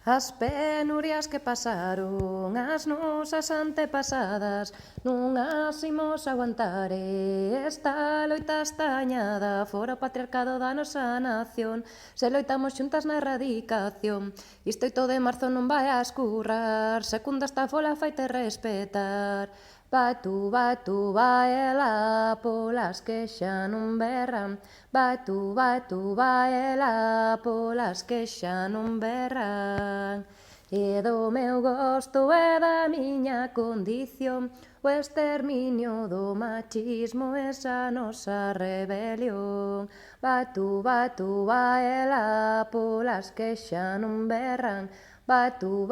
As penurias que pasaron as nosas antepasadas non as imos aguantar esta loita estañada fora o patriarcado da nosa nación. Se loitamos xuntas na erradicación, isto 8 de marzo non vai a escurrar, secunda esta fola faite respetar. Vai tú, vai ela, polas que xa non berran. Vai tú, vai ela, polas que xa non berran. E do meu gosto e da miña condición, o exterminio do machismo, esa nosa rebelión. Vai tú, vai ela, polas que xa non berran. Vai tú,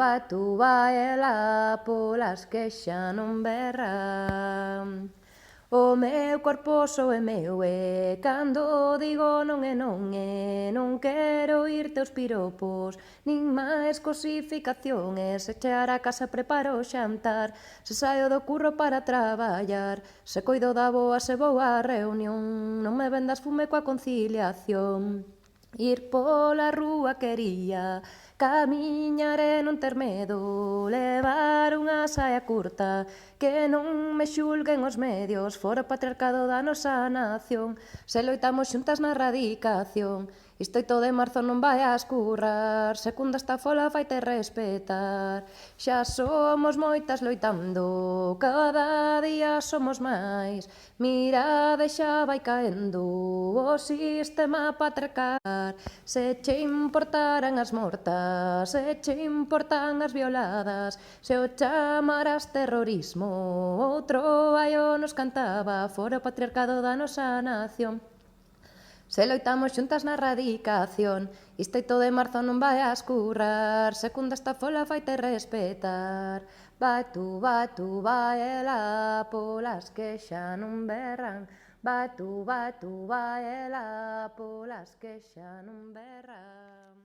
vai ela, polas que xa non berran. O meu corpo só é meu e cando digo non é non é, non quero ir teus piropos, nin máis cosificaciones, se chegar a casa preparo o xantar, se saio do curro para traballar, se coido da boa se vou á reunión, non me vendas fume coa conciliación. Ir pola rúa quería, camiñar e non ter medo, levar unha saia curta, que non me xulguen os medios, fora o patriarcado da nosa nación, se loitamos xuntas na erradicación, isto 8 de marzo non vai a escurrar, secunda esta fola faite respetar, xa somos moitas loitando, cada día somos máis, mirade xa vai caendo o sistema patriarcal. Se che importaran as mortas, se che importan as violadas, se o chamarás terrorismo, outro aio nos cantaba, fora o patriarcado da nosa nación. Se loitamos xuntas na erradicación, isto 8 de marzo non vai a escurrar, secunda esta fola faite respetar. Vai tú, vai ela, polas que xa non berran. Vai tú, vai ela, polas que xa non berran.